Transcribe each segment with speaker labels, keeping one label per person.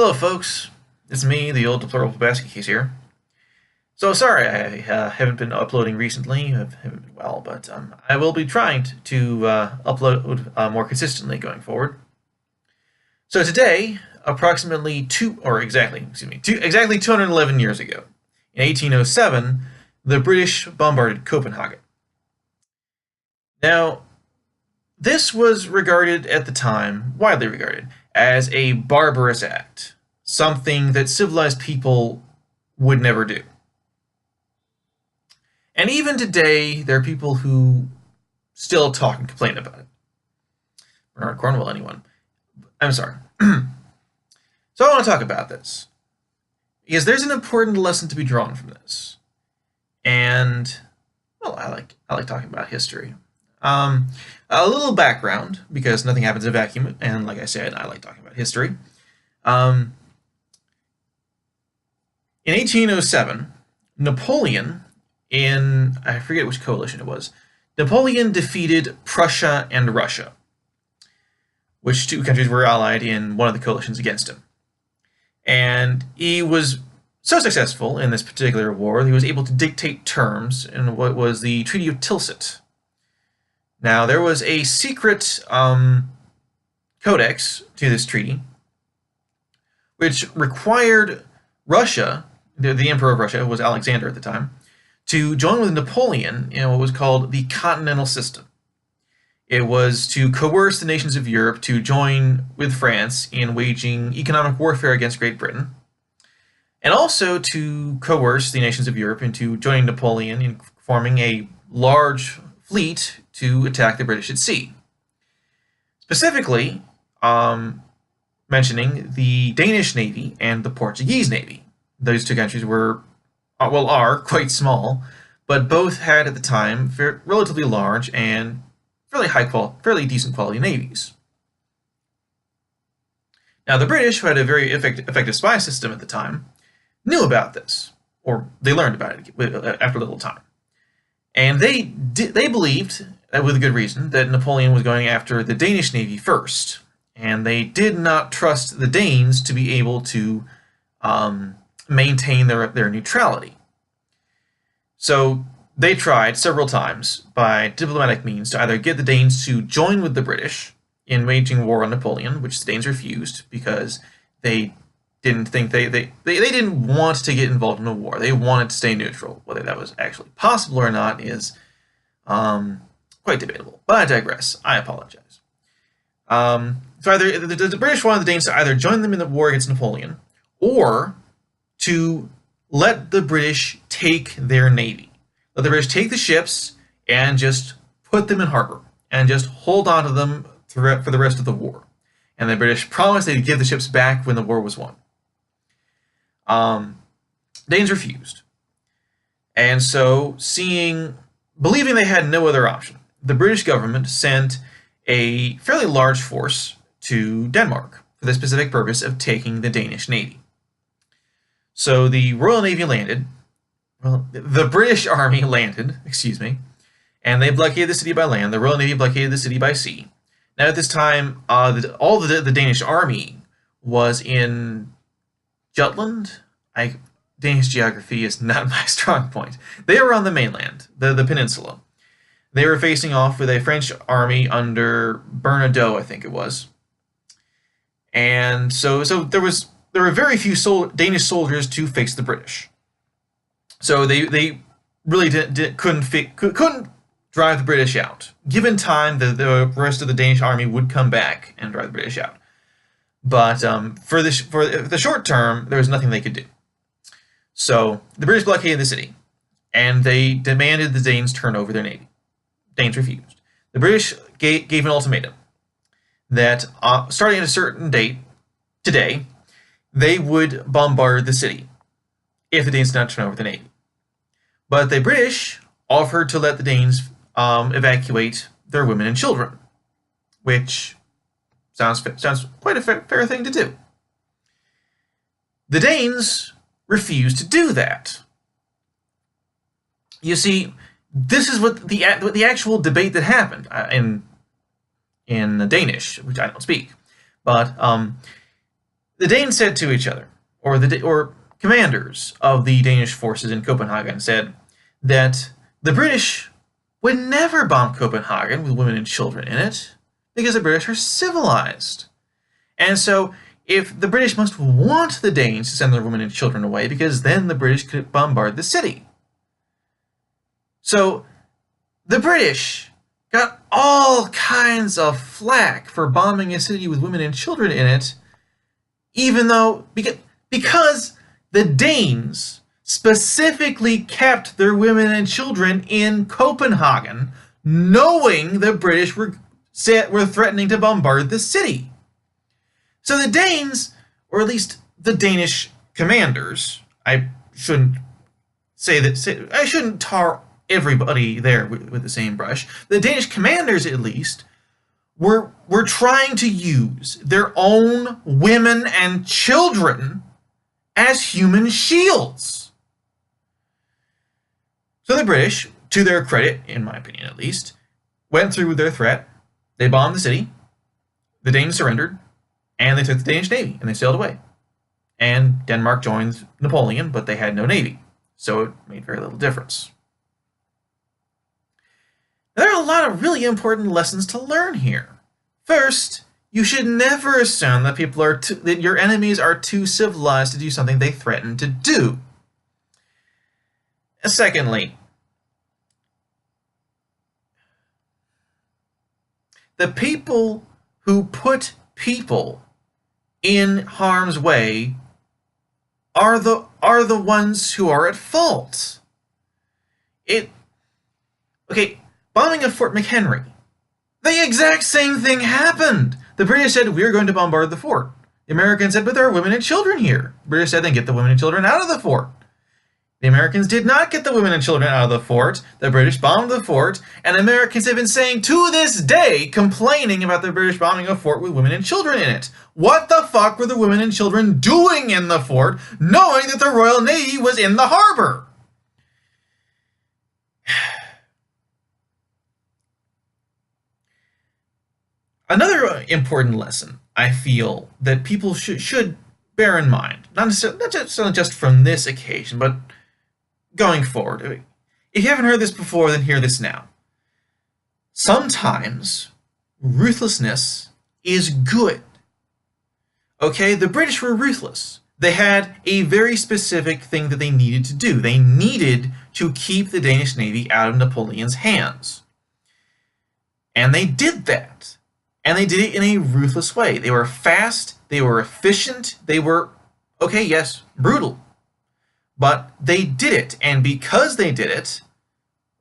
Speaker 1: Hello, folks. It's me, the old Deplorable basket case here. So sorry I haven't been uploading recently. I haven't been well, but I will be trying to upload more consistently going forward. So today, approximately exactly 211 years ago, in 1807, the British bombarded Copenhagen. Now, this was regarded at the time, widely regarded, as a barbarous act, something that civilized people would never do. And even today, there are people who still talk and complain about it. Bernard Cornwell, anyone. I'm sorry. So I want to talk about this, because there's an important lesson to be drawn from this. And, well, I like talking about history. A little background, because nothing happens in a vacuum, and like I said, I like talking about history. In 1807, Napoleon, I forget which coalition it was, Napoleon defeated Prussia and Russia, which two countries were allied in one of the coalitions against him. And he was so successful in this particular war, he was able to dictate terms in what was the Treaty of Tilsit. Now, there was a secret codex to this treaty, which required Russia, the Emperor of Russia was Alexander at the time, to join with Napoleon in what was called the Continental System. It was to coerce the nations of Europe to join with France in waging economic warfare against Great Britain, and also to coerce the nations of Europe into joining Napoleon in forming a large fleet to attack the British at sea. Specifically, mentioning the Danish Navy and the Portuguese Navy. Those two countries are quite small, but both had at the time relatively large and fairly decent quality navies. Now, the British, who had a very effective spy system at the time, knew about this, or they learned about it after a little time. And they believed, with a good reason, that Napoleon was going after the Danish Navy first, and they did not trust the Danes to be able to maintain their neutrality. So they tried several times by diplomatic means to either get the Danes to join with the British in waging war on Napoleon, which the Danes refused because they didn't think they didn't want to get involved in a war. They wanted to stay neutral. Whether that was actually possible or not is quite debatable. But I digress. I apologize. So either the British wanted the Danes to either join them in the war against Napoleon, or to let the British take their navy. Let the British take the ships and just put them in harbor and just hold on to them for the rest of the war. And the British promised they'd give the ships back when the war was won. Danes refused. And so, believing they had no other option, the British government sent a fairly large force to Denmark for the specific purpose of taking the Danish Navy. So the Royal Navy landed, the British Army landed, and they blockaded the city by land. The Royal Navy blockaded the city by sea. Now at this time, all the Danish Army was in Jutland. Danish geography is not my strong point. They were on the mainland, the peninsula. They were facing off with a French army under Bernadotte, I think it was. And so there were very few Danish soldiers to face the British. So they really couldn't drive the British out. Given time, the rest of the Danish army would come back and drive the British out. But for the short term, there was nothing they could do. So the British blockaded the city, and they demanded the Danes turn over their navy. Danes refused. The British gave an ultimatum that starting at a certain date, today, they would bombard the city if the Danes did not turn over the navy. But the British offered to let the Danes evacuate their women and children, which sounds quite a fair thing to do. The Danes refused to do that. You see, this is what the actual debate that happened in Danish, which I don't speak, but The Danes said to each other, or commanders of the Danish forces in Copenhagen said that the British would never bomb Copenhagen with women and children in it because the British are civilized. And so if the British must want the Danes to send their women and children away because then the British could bombard the city. So the British got all kinds of flack for bombing a city with women and children in it, even though, because the Danes specifically kept their women and children in Copenhagen, knowing the British were threatening to bombard the city. So the Danes, or at least the Danish commanders, I shouldn't tar everybody there with the same brush. The Danish commanders, at least, were trying to use their own women and children as human shields. So the British, to their credit, in my opinion at least, went through with their threat. They bombed the city. The Danes surrendered, and they took the Danish navy, and they sailed away. And Denmark joined Napoleon, but they had no navy, so it made very little difference. There are a lot of really important lessons to learn here. First, you should never assume that that your enemies are too civilized to do something they threaten to do. Secondly, the people who put people in harm's way are the ones who are at fault. Bombing of Fort Mchenry. The exact same thing happened. The British said, we're going to bombard the fort. The Americans said, but there are women and children here. The British said, then get the women and children out of the fort. The Americans did not get the women and children out of the fort. The British bombed the fort, and Americans have been saying to this day, complaining about the British bombing a fort with women and children in it. What the fuck were the women and children doing in the fort, knowing that the Royal Navy was in the harbor? Another important lesson I feel that people should bear in mind, not just from this occasion, but going forward. If you haven't heard this before, then hear this now. Sometimes ruthlessness is good. Okay, the British were ruthless. They had a very specific thing that they needed to do. They needed to keep the Danish Navy out of Napoleon's hands. And they did that. And they did it in a ruthless way. They were fast, they were efficient, they were, okay, yes, brutal. But they did it, and because they did it,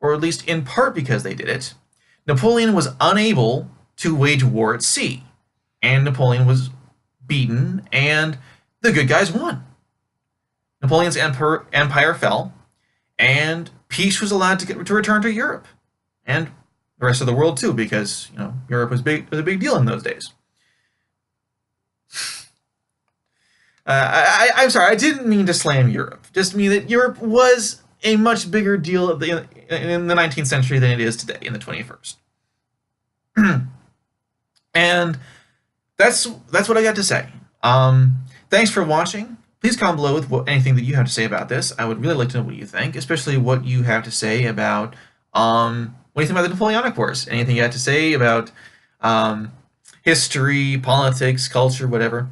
Speaker 1: or at least in part because they did it, Napoleon was unable to wage war at sea. And Napoleon was beaten, and the good guys won. Napoleon's empire fell, and peace was allowed to return to Europe. And the rest of the world too, because Europe was a big deal in those days. I'm sorry, I didn't mean to slam Europe. Just mean that Europe was a much bigger deal in the 19th century than it is today in the 21st. And that's what I got to say. Thanks for watching. Please comment below with anything that you have to say about this. I would really like to know what you think, especially what you have to say about what do you think about the Napoleonic Wars? Anything you have to say about history, politics, culture, whatever.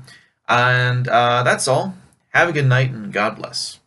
Speaker 1: And that's all. Have a good night and God bless.